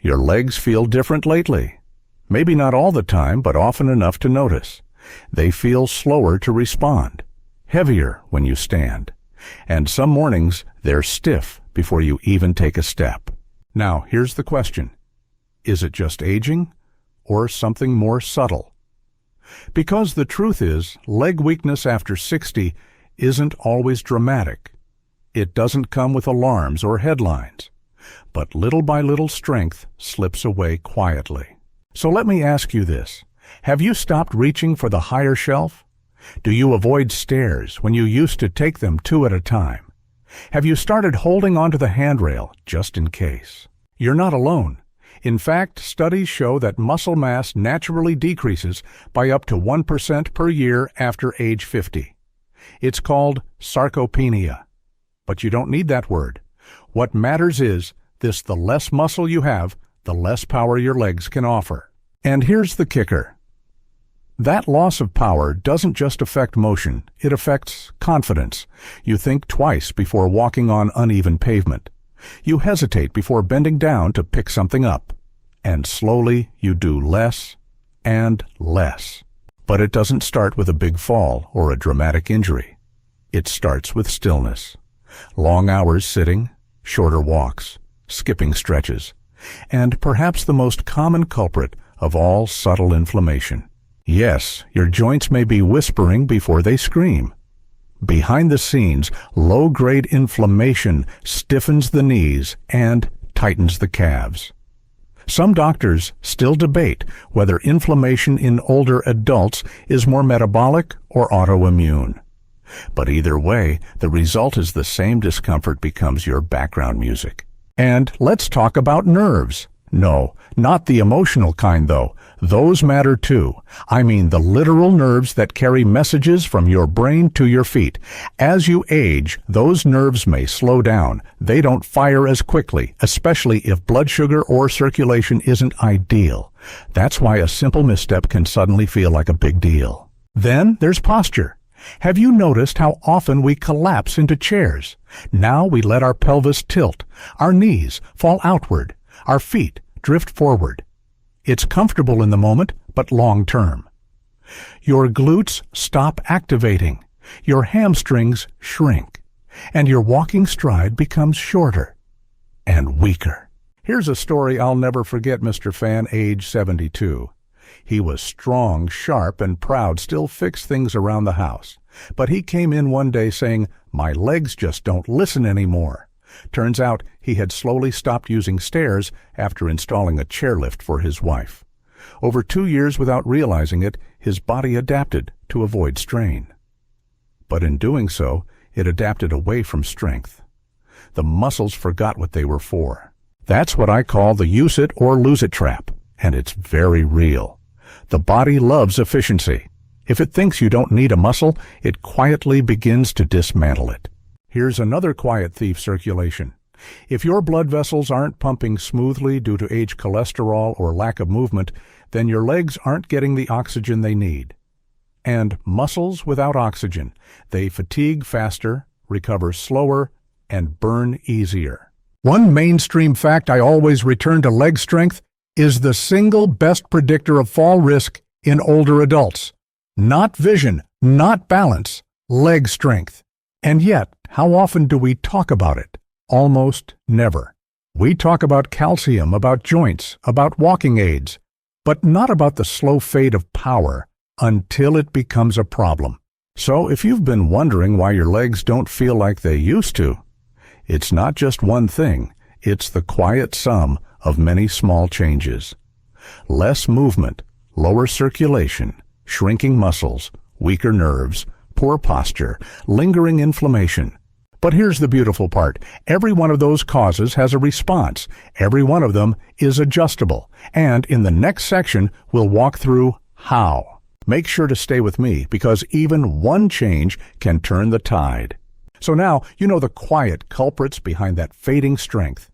Your legs feel different lately. Maybe not all the time, but often enough to notice. They feel slower to respond, heavier when you stand, and some mornings they're stiff before you even take a step. Now, here's the question. Is it just aging, or something more subtle? Because the truth is, leg weakness after 60 isn't always dramatic. It doesn't come with alarms or headlines, but little by little strength slips away quietly. So let me ask you this. Have you stopped reaching for the higher shelf? Do you avoid stairs when you used to take them 2 at a time? Have you started holding onto the handrail just in case? You're not alone. In fact, studies show that muscle mass naturally decreases by up to 1% per year after age 50. It's called sarcopenia. But you don't need that word. What matters is the less muscle you have, the less power your legs can offer. And here's the kicker. That loss of power doesn't just affect motion, it affects confidence. You think twice before walking on uneven pavement. You hesitate before bending down to pick something up. And slowly you do less and less. But it doesn't start with a big fall or a dramatic injury. It starts with stillness. Long hours sitting, shorter walks, skipping stretches, and perhaps the most common culprit of all subtle inflammation. Yes, your joints may be whispering before they scream. Behind the scenes, low-grade inflammation stiffens the knees and tightens the calves. Some doctors still debate whether inflammation in older adults is more metabolic or autoimmune. But either way, the result is the same discomfort becomes your background music. And let's talk about nerves. No, not the emotional kind though. Those matter too. I mean the literal nerves that carry messages from your brain to your feet. As you age, those nerves may slow down. They don't fire as quickly, especially if blood sugar or circulation isn't ideal. That's why a simple misstep can suddenly feel like a big deal. Then there's posture. Have you noticed how often we collapse into chairs? Now we let our pelvis tilt, our knees fall outward, our feet drift forward. It's comfortable in the moment, but long-term. Your glutes stop activating, your hamstrings shrink, and your walking stride becomes shorter and weaker. Here's a story I'll never forget. Mr. Fan, age 72. He was strong, sharp, and proud, still fixed things around the house. But he came in one day saying, "My legs just don't listen anymore." Turns out he had slowly stopped using stairs after installing a chairlift for his wife. Over 2 years without realizing it, his body adapted to avoid strain. But in doing so, it adapted away from strength. The muscles forgot what they were for. That's what I call the use it or lose it trap, and it's very real. The body loves efficiency. If it thinks you don't need a muscle, it quietly begins to dismantle it. Here's another quiet thief: circulation. If your blood vessels aren't pumping smoothly due to age, cholesterol, or lack of movement, then your legs aren't getting the oxygen they need. And muscles without oxygen, they fatigue faster, recover slower, and burn easier. One mainstream fact I always return to: leg strength is the single best predictor of fall risk in older adults. Not vision, not balance, leg strength. And yet, how often do we talk about it? Almost never. We talk about calcium, about joints, about walking aids, but not about the slow fade of power until it becomes a problem. So if you've been wondering why your legs don't feel like they used to, it's not just one thing, it's the quiet sum of many small changes. Less movement, lower circulation, shrinking muscles, weaker nerves, poor posture, lingering inflammation. But here's the beautiful part. Every one of those causes has a response. Every one of them is adjustable. And in the next section, we'll walk through how. Make sure to stay with me, because even one change can turn the tide. So now you know the quiet culprits behind that fading strength.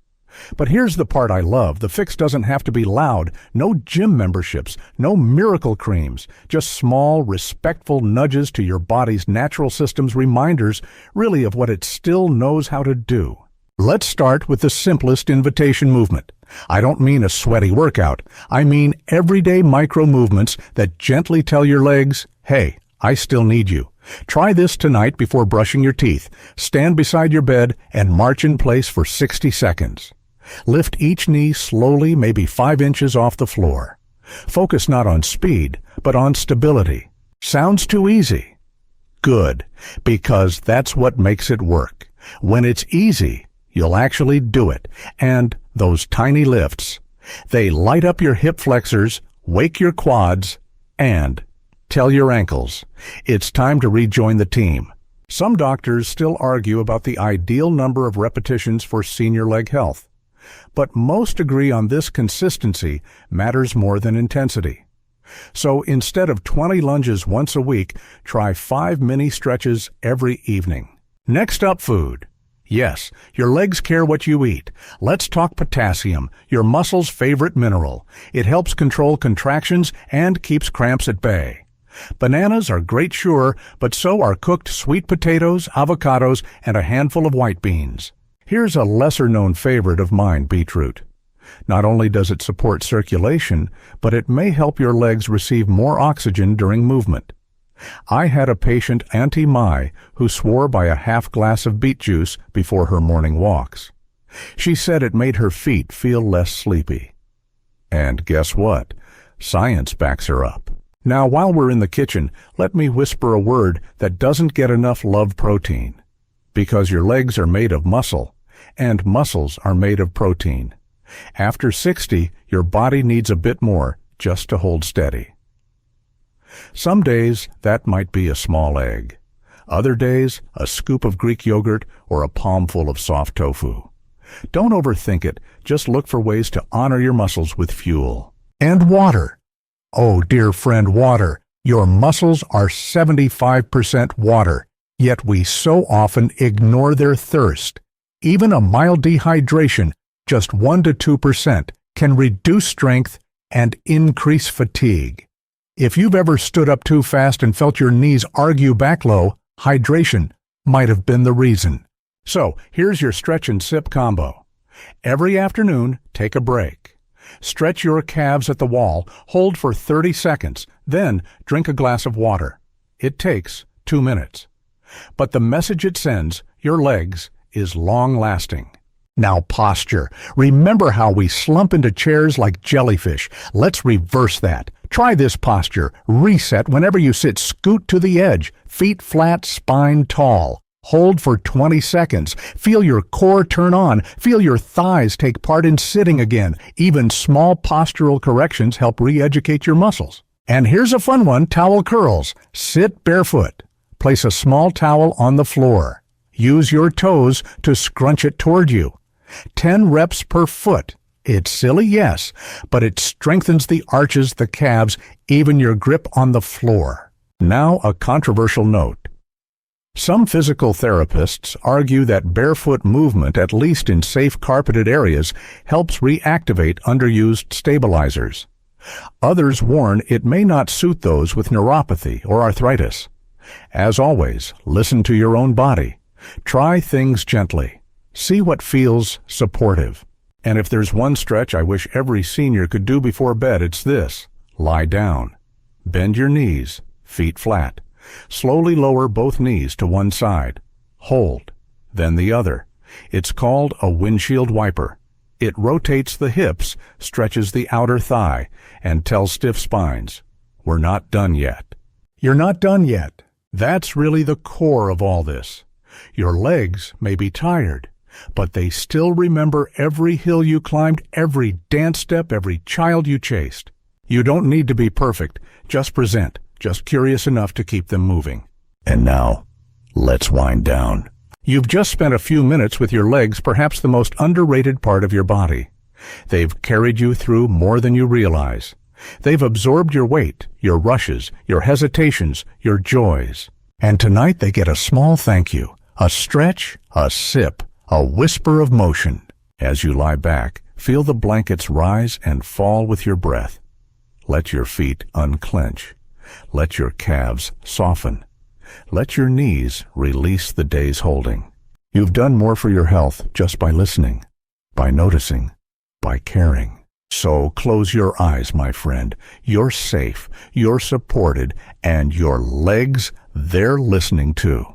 But here's the part I love. The fix doesn't have to be loud. No gym memberships, no miracle creams, just small, respectful nudges to your body's natural system's reminders, really, of what it still knows how to do. Let's start with the simplest invitation movement. I don't mean a sweaty workout. I mean everyday micro movements that gently tell your legs, hey, I still need you. Try this tonight before brushing your teeth. Stand beside your bed and march in place for 60 seconds. Lift each knee slowly, maybe 5 inches off the floor. Focus not on speed, but on stability. Sounds too easy? Good, because that's what makes it work. When it's easy, you'll actually do it. And those tiny lifts, they light up your hip flexors, wake your quads, and tell your ankles, it's time to rejoin the team. Some doctors still argue about the ideal number of repetitions for senior leg health, but most agree on this: consistency matters more than intensity. So instead of 20 lunges once a week, try 5 mini stretches every evening. Next up, food. Yes, your legs care what you eat. Let's talk potassium, your muscle's favorite mineral. It helps control contractions and keeps cramps at bay. Bananas are great, sure, but so are cooked sweet potatoes, avocados, and a handful of white beans. Here's a lesser-known favorite of mine, beetroot. Not only does it support circulation, but it may help your legs receive more oxygen during movement. I had a patient, Auntie Mai, who swore by a half glass of beet juice before her morning walks. She said it made her feet feel less sleepy. And guess what? Science backs her up. Now, while we're in the kitchen, let me whisper a word that doesn't get enough love: protein. Because your legs are made of muscle, and muscles are made of protein. After 60, your body needs a bit more just to hold steady. Some days, that might be a small egg. Other days, a scoop of Greek yogurt or a palmful of soft tofu. Don't overthink it. Just look for ways to honor your muscles with fuel. And water. Oh, dear friend, water. Your muscles are 75% water, yet we so often ignore their thirst. Even a mild dehydration, just 1 to 2%, can reduce strength and increase fatigue. If you've ever stood up too fast and felt your knees argue back low, hydration might have been the reason. So, here's your stretch and sip combo. Every afternoon, take a break. Stretch your calves at the wall, hold for 30 seconds, then drink a glass of water. It takes 2 minutes. But the message it sends, your legs, is long-lasting. Now posture. Remember how we slump into chairs like jellyfish? Let's reverse that. Try this posture. Reset whenever you sit. Scoot to the edge. Feet flat, spine tall. Hold for 20 seconds. Feel your core turn on. Feel your thighs take part in sitting again. Even small postural corrections help re-educate your muscles. And here's a fun one: towel curls. Sit barefoot. Place a small towel on the floor. Use your toes to scrunch it toward you. 10 reps per foot. It's silly, yes, but it strengthens the arches, the calves, even your grip on the floor. Now, a controversial note. Some physical therapists argue that barefoot movement, at least in safe carpeted areas, helps reactivate underused stabilizers. Others warn it may not suit those with neuropathy or arthritis. As always, listen to your own body. Try things gently. See what feels supportive. And if there's one stretch I wish every senior could do before bed, it's this: lie down. Bend your knees, feet flat. Slowly lower both knees to one side. Hold, then the other. It's called a windshield wiper. It rotates the hips, stretches the outer thigh, and tells stiff spines, we're not done yet. You're not done yet. That's really the core of all this. Your legs may be tired, but they still remember every hill you climbed, every dance step, every child you chased. You don't need to be perfect. Just present, just curious enough to keep them moving. And now, let's wind down. You've just spent a few minutes with your legs, perhaps the most underrated part of your body. They've carried you through more than you realize. They've absorbed your weight, your rushes, your hesitations, your joys. And tonight they get a small thank you, a stretch, a sip, a whisper of motion. As you lie back, feel the blankets rise and fall with your breath. Let your feet unclench. Let your calves soften. Let your knees release the day's holding. You've done more for your health just by listening, by noticing, by caring. So close your eyes, my friend. You're safe, you're supported, and your legs, they're listening too.